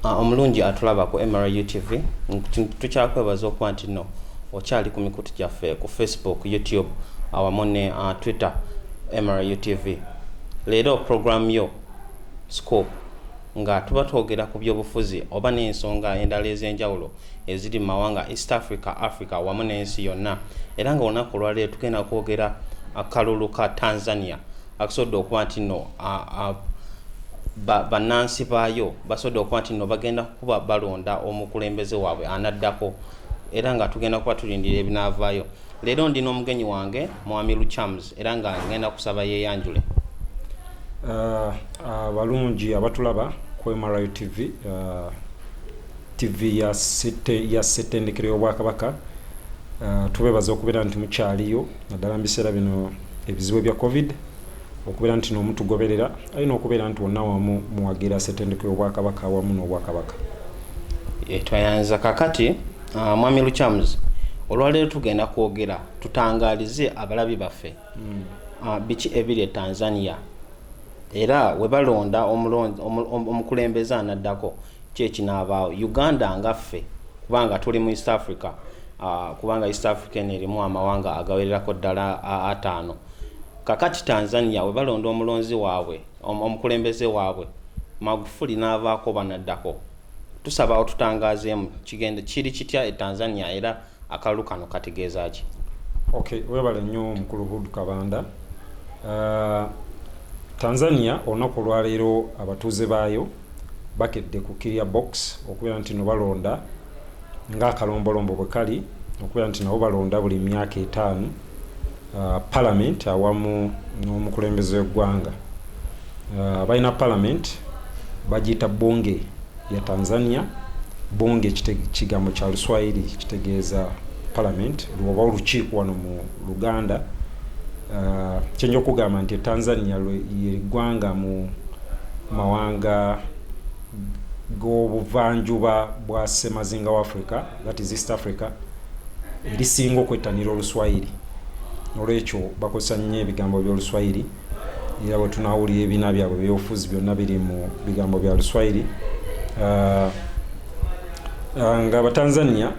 omulungi atulaba ku MRU TV tukyakwebaza okuba nti no okyali ku mikutu gyaffe ku Facebook, YouTube awamu ne Twitter MRU TV. Leero program yo Scope nga tuba twogera ku byobufuzi oba n'ensonga endala ez'enjawulo eziri mu mawanga East Africa, Africa awamu n'ensi yonna. Era nga olunaku olwaleero tugenda kwogera akalulu ka Tanzania akusobodde okuba nti no bannansi baayo basobodde okuba nti no bagenda kuba balonda omukulembeze waabwe anaddako, era nga tugenda kuba tulindira ebinaavaayo. Leero ndina omugenyi wange Mwami Luchams era nga ngenda kusaba yeeyanjule. Balungi abatulaba ku MRU TV, TV ya ssetendekero y'Obwakabaka. Tubebaza okubeera nti mukyaliyo naddala mu biseera bino ebizibu bya COVID, okubeera nti n'omutugoberera alina okubeera nti wonna wamu muwagira ssetendekero y'Obwakabaka wamu n'Obwakabaka. Twayanza kakati Mwami Luchams, olwaleero tugenda kwogera tutangaalize abalabi baffe biki ebiri e Tanzania era we balonda omukulembeze anaddako kyekinaabaawo. Uganda ngaffe kubanga tuli mu East Africa, kubanga East Africa erimu amawanga agawererako ddala 5. Kakati Tanzania we balonda omulonzi waabwe omukulembeze waabwe Magufuli n'avaako banaddako. Tusaba otutangaazeemu kigenda kiri kitya e Tanzania era akalulu kano kategeeza ki? Okay, webale nnyo omukulu Hudu Kabanda. Tanzania olunaku olwaleero abatuuze baayo bakedde ku Kiria Box okubeera nti no balonda ng'akalombolombo bwe kali, okubeera nti nabo balonda buli myaka 5 Parliament awamu n'omukulembeze w'eggwanga. Balina Parliament bagiyita Bunge ya Tanzania. Bunge kigambo kya Luswahili kitegeeza Parliament, oba olukiiko wano mu Luganda. Kyenja okugamba nti Tanzania yeggwanga mu mawanga g'obuvanjuba bwa Ssemazinga wa Africa, that is East Africa, erisinga okwettanira Oluswahili. Olwekyo bakozesa nnyo ebigambo by'Oluswahili era bwe tunaawulira ebiina byabwe by'obufuzi byonna biri mu bigambo bya Luswahili. Nga Abatanzania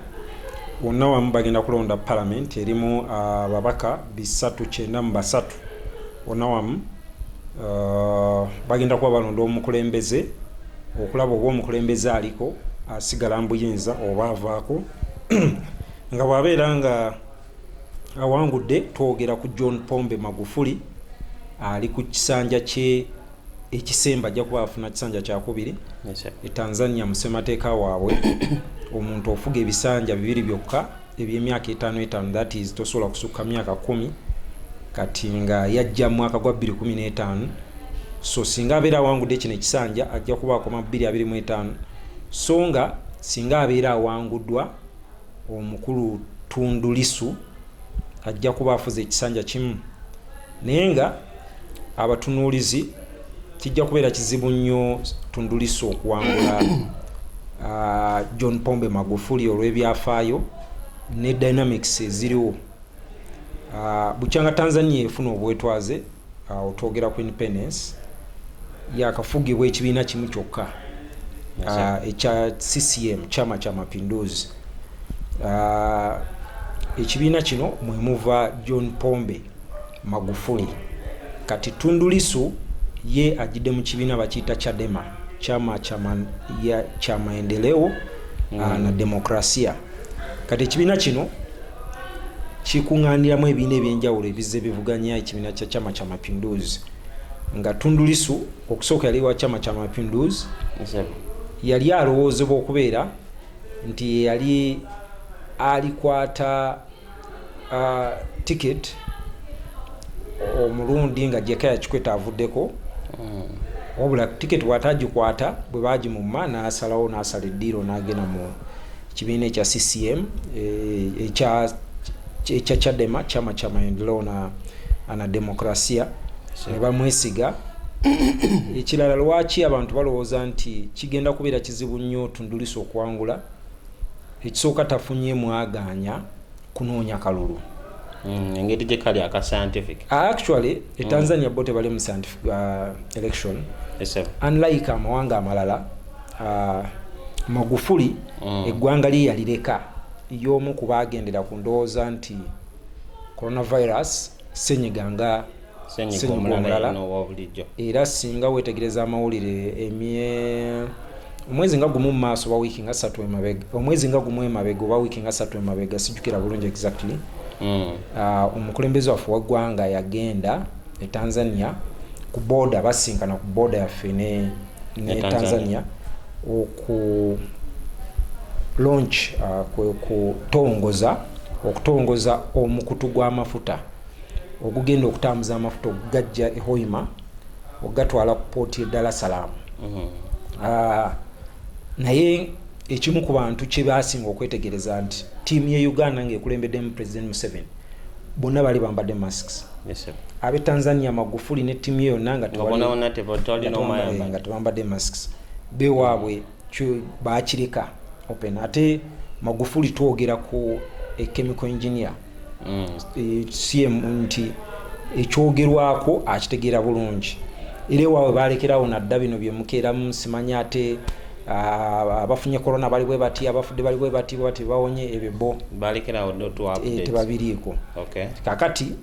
wonna wamu bagenda kulonda Parliament erimu ababaka 393 wonna wamu. Bagenda kuba balonda omukulembeze okulaba oba omukulembeze aliko asigala mu buyinza oba avaako. Nga bw'abeera nga awangudde twogera ku John Pombe Magufuli ali ku kisanja kye ekisemba ajja kuba afuna kisanja kyakubiri. E Tanzania musemateeka waabwe omuntu ofuga ebisanja 2 byokka eby'emyaka 5, that is tosobola kusukka myaka 10 kati nga yajja mu mwaka gwa 2015. So singa abeera awangudde kino ekisanja ajja kuba akoma 2025. So nga singa abeera awanguddwa omukulu Tundu Lissu ajja kuba afuze ekisanja kimu. Naye nga abatunuulizi kijja kubeera kizibu nnyo Tundu Lissu okuwangula John Pombe Magufuli olw'ebyafaayo ne dynamics eziriwo. Bukyanga Tanzania efuna obwetwaze otwogera ku independence yakafugibwa ekibiina kimu kyokka ekya CCM, Chama cha Mapinduzi. Ekibiina kino mwe muva John Pombe Magufuli. Kati Tundu Lissu ye ajidde mu kibiina bakiyita Chadema, Chama cha Maendeleo na Demokrasia. Kati ekibiina kino kikuŋŋaaniramu ebibiina ebyenjawulo ebizze bivuganya ekibiina kya Chama cha Mapinduzi. Nga Tundu Lissu okusooka yali wa Chama cha Mapinduzi yali alowoozebwa okubeera nti yali alikwata ticket omulundi nga Jakaya Kikwete avuddeko. Wabula ticket bw'atagikwata bwe baagimumma n'asalawo n'asala eddiiro n'agenda mu kibiina ekya CCM ekya Chadema, Chama cha Maendeleo na Demokrasia. Ne bamwesiga. Ekirala lwaki abantu balowooza nti kigenda kubeera kizibu nnyo Tundu Lissu okuwangula, ekisooka tafunye mwaganya kunoonya kalulu. Engeri gye kali aka scientific. Actually, Tanzania bote bali mu scientific election. Unlike amawanga amalala, Magufuli eggwanga lye yalireka y'omu ku baagendera ku ndowooza nti coronavirus senyiga nga senyiga omulala era singa weetegereza amawulire omwezi nga gumu mu maaso oba wiiki nga 3 emabega omwezi nga gumu emabega oba wiiki nga 3 emabega sijjukira bulungi exactly omukulembeze waffe waggwanga yagenda e Tanzania ku border basinkana ku border yaffe ne Tanzania oku launch okutongoza omukutu gw'amafuta ogugenda okutambuza amafuta okugajja e Hoima ogatwala ku pooti e Dar es Salaam. Naye ekimu ku bantu kye baasinga okwetegereza nti ttiimu ye Uganda ng'ekulembeddemu President Museveni bonna bali bambadde masks. Ab'e Tanzania Magufuli ne ttiimu ye yonna nga tebambadde masks. Bewaabwe baakireka open. Ate Magufuli twogera ku chemical engineer CM nti ekyogerwako akitegeera bulungi. Era ewaabwe baalekerawo nadda bino bye mukeeramu simanya ate abafunye corona bali bwe bati abafudde bali bwe bati bawonye ebyo bo balekerawo dotu updates tebabiriiko. Kakati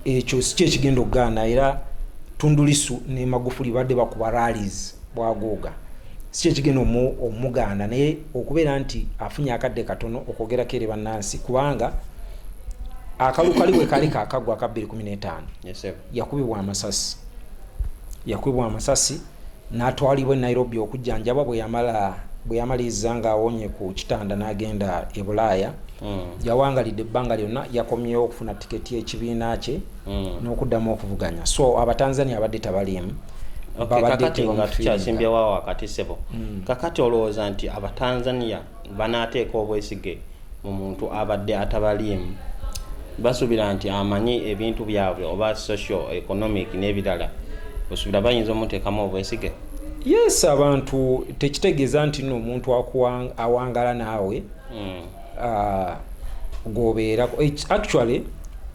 ekyo si kye kigenda okugaana era Tundu Lissu ne Magufuli badde bakuba rallies bwagooga si kye kigenda omugaana naye okubeera nti afunye akadde katono okwogerako eri bannansi kubanga akalu kaliwe kali kakagwa aka 2015 yakubibwa amasasi n'atwalibwa e Nairobi okujjanjaba bwe yamaliriza nga awonye ku kitanda n'agenda e Bulaaya. Yawangalidde ebbanga lyonna yakomyewo okufuna tiketi y'ekibiina kye n'okuddamu okuvuganya. So Abatanzania abadde tabaliimu. Kakati nga tukyasimbyewo wakati sebo. Kakati olowooza nti Abatanzania banaateeka obwesige mu muntu abadde atabaliimu basuubira nti amanyi ebintu byabwe oba social economic n'ebirala basuubira bayinza omuteekamu obwesige? Yes, abantu tekitegeeza nti nno omuntu awangala naawe gobeerako. Actually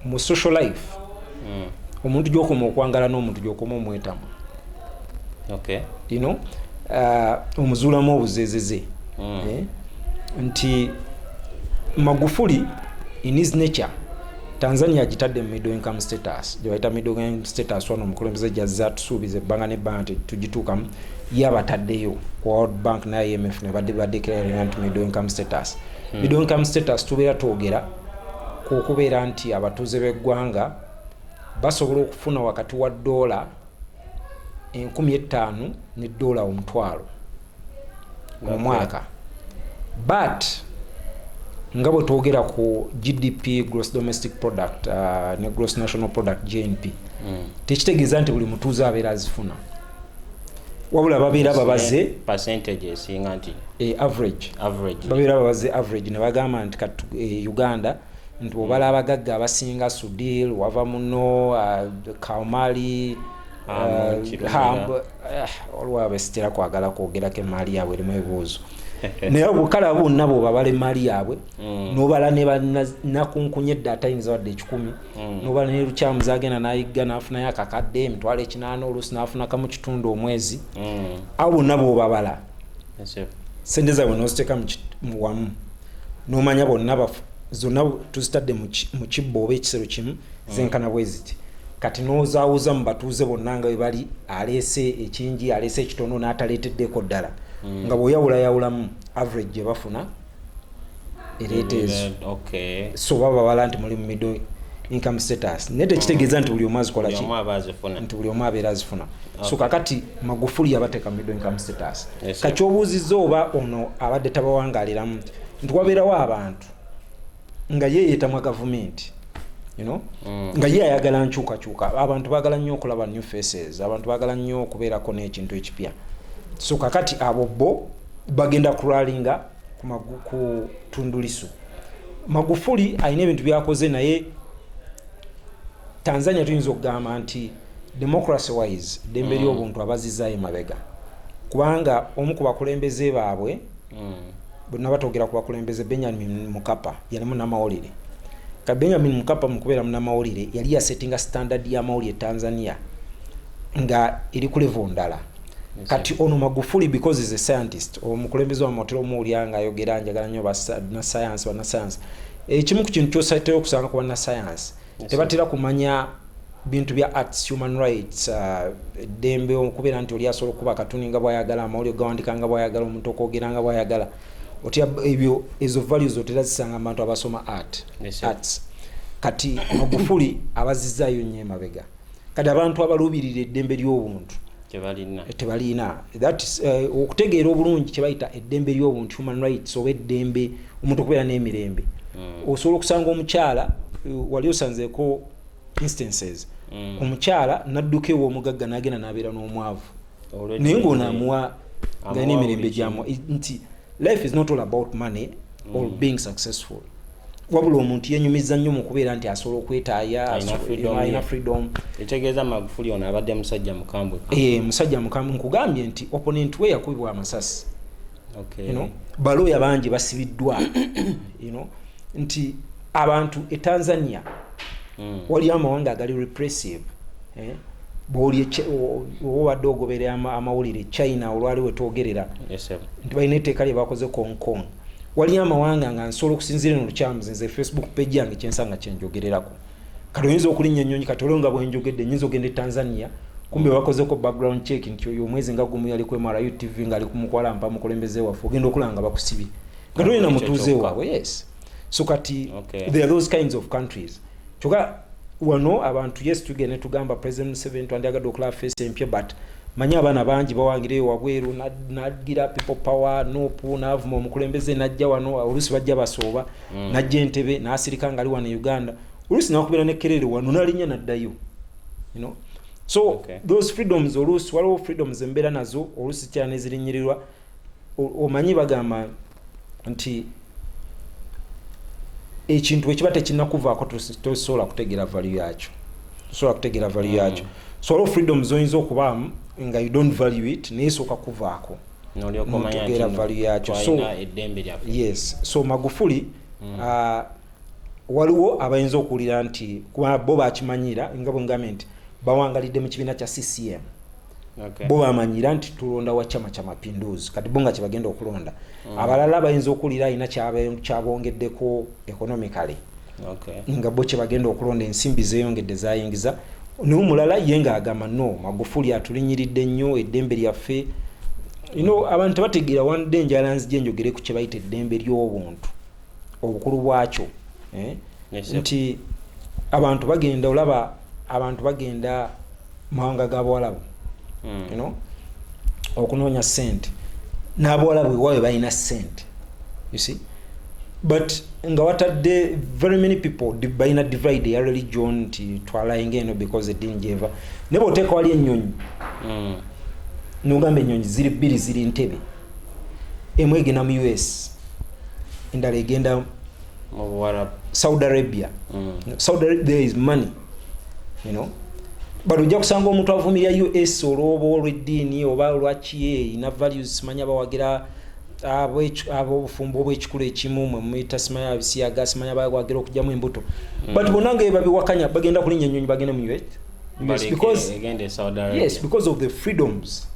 mu social life omuntu gy'okoma okwangala n'omuntu gy'okoma omwetamu. Omuzuulamu obuzeezeze nti Magufuli in his nature Tanzania agitadde middle income status gye bayita middle income status wano omukulembeze gyazza tusuubiza ebbanga n'ebbanga nti tugituukamu ye abataddeyo World Bank na IMF ne badeclare nti middle income status. Middle income status tubeera twogera ku okubeera nti abatuuze b'eggwanga basobola okufuna wakati wa $5,000 ne $1,000 omwaka. But nga bwe twogera ku GDP gross domestic product ne gross national product GNP tekitegeeza nti buli mutuuze abeera azifuna wabula babeera babaze percentage esinga nti average babeera babaze average ne bagamba nti Uganda nti obala abagagga abasinga Sudil wava muno Kaumali olwabe sitera kwagala kwogerako emaali yaabwe erimu ebibuuzo naye obukala bonna bw'obabala emaali yaabwe n'obala ne nakunkunye data ayinza wadde 10 n'obala ne lukyamuzi agenda n'ayigga n'afunayo akakadde emitwalo 8 oluusi n'afunakamu kitundu omwezi abo bonna bw'obabala sente zaabwe n'oziteeka mu wamu n'omanya bonna zonna tuzitadde mu kibbo oba ekisero kimu zenkana bwe ziti kati n'ozaawuza mu batuuze bonna nga bwe bali aleese ekingi aleese ekitono n'ataleeteddeko ddala nga bw'oyawulayawulamu average gye bafuna ereeta ezo. So babala nti muli mu middle income status naye tekitegeeza nti buli omu azikola ki nti buli omu abeera azifuna. So kakati Magufuli yabateeka middle income status. Kati obuuzizza oba ono abadde tabawangaaliramu nti wabeerawo abantu nga yeeyetamu gavumenti nga ye ayagala nkyukakyuka. Abantu baagala nnyo okulaba new faces, abantu baagala nnyo okubeerako n'ekintu ekipya. So kakati abo bo bagenda kuralinga ku Tundu Lissu. Magufuli alina ebintu byakoze naye Tanzania tuyinza okugamba nti democracy wise dembe ly'obuntu abazizaayo mabega kubanga omu ku bakulembeze baabwe bonna batogera ku bakulembeze Benjamin Mkapa yalimu n'amawulire. Benjamin Mkapa mukubeera muna mawulire yali yasettinga standard ya mawulire Tanzania nga eri ku level ndala. kati ono Magufuli because is a scientist omukulembeze wa motero mulyanga ayogera njagala nnyo na science ekimu ku kintu kyosatera okusanga ku na science tebatera kumanya bintu bya arts human rights dembe okubeera nti oli asobola okuba katuni nga bwayagala amawulire gawandika nga bwayagala omuntu okwogera nga bwayagala otya ebyo ezo values oterazisanga abantu abasoma arts kati Magufuli abazizaayo nnyo emabega kati abantu abalubirira eddembe ly'obuntu tebalina that is okutegeera obulungi kyebayita eddembe ly'obuntu human rights oba eddembe omuntu okubeera n'emirembe osobola okusanga omukyala wali osanzeeko instances omukyala nadduka ewa omugagga n'agenda n'abeera n'omwavu naye ng'onaamuwa nga n'emirembe gyamwa nti life is not all about money or being successful wabula omuntu yenyumiza nnyo mu kubeera nti asobola okwetaaya alina freedom etegeeza Magufuli ono abadde musajja mukambwe musajja mukambwe nkugambye nti opponent we yakubibwa amasasi balooya bangi basibiddwa nti abantu e Tanzania wali amawanga agali repressive boli obadde ogoberera amawulire China olwali wetwogerera nti balina etteeka lye bakoze Hong Kong wali amawanga nga nsobola okusinziira no lukyamuzinze Facebook page yange kyensanga kyenjogererako kati oyinza okulinnya ennyonyi kati olonga bwenjogedde nyinza ogenda e Tanzania kumbe bakozeko background check nti oyo omwezi nga gumu yali ku MRU TV nga ali kumukwala mpa mukulembeze waffe ogenda okulanga bakusibye nga tolina mutuuze waabwe yes so kati there are those kinds of countries kyokka wano abantu yes tugende tugamba President Museveni twandiyagadde okulaba face empya but manyi abaana bangi bawangireyo wabweru nagira people power nopu n'avuma omukulembeze najja wano oluusi bajja basooba najja Entebbe n'asirika nga ali wano Uganda oluusi n'akubeera n'ekkerere wano n'alinnya n'addayo so those freedoms oluusi waliwo freedoms embeera nazo oluusi kyana ezirinnyirirwa omanyi bagamba nti ekintu ekiba tekinnakuvaako tosobola kutegeera value yakyo so all freedoms oyinza okubaamu nga you don't value it naye sooka kuvaako notegeera value yakyo yes so Magufuli waliwo abayinza okuwulira nti bo bakimanyira nga bwengambye nti bawangalidde mu kibiina kya CCM bo bamanyira nti tulonda wa Chama cha Mapinduzi kati bo nga kyebagenda okulonda abalala bayinza okuwulira alina kyabongeddeko economically nga bo kyebagenda okulonda ensimbi zeeyongedde zayingiza n'omulala ye nga agamba no Magufuli atulinyiridde nnyo eddembe lyaffe abantu tebategeera one day njala nzije njogere ku kyebayita eddembe ly'obuntu obukulu bwakyo nti abantu bagenda olaba abantu bagenda mawanga g'Abawalabu okunoonya ssente n'Abawalabu waabwe balina ssente you see but nga watadde very many people balina divide ya religion nti twalayinga eno because edinjeva ne bw'oteeka wali ennyonyi n'ogamba ennyonyi ziri bbiri ziri Entebbe emu egenda mu US endala egenda Saudi Arabia Saudi Arabia there is money but ojja kusanga omuntu avumirira US olw'oba olw'eddiini oba olwaki ina values simanya bawagira ab'obufumbo obw'ekikulu ekimu mwe muyita simanya abisiyaga simanya bawagira okugyamu embuto but bonna nga babiwakanya bagenda kulinnya ennyonyi bagenda mu US because of the freedoms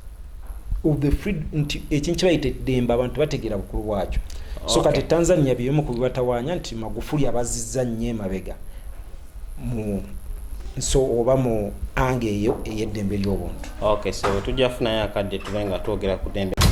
ekintu kibayita eddembe abantu bategeera bukulu bwakyo so kati Tanzania byemu ku bibatawaanya nti Magufuli abazizza nnyo emabega so oba mu ange eyo ey'eddembe ly'obuntu so tujja kufunayo akadde tube nga twogera ku ddembe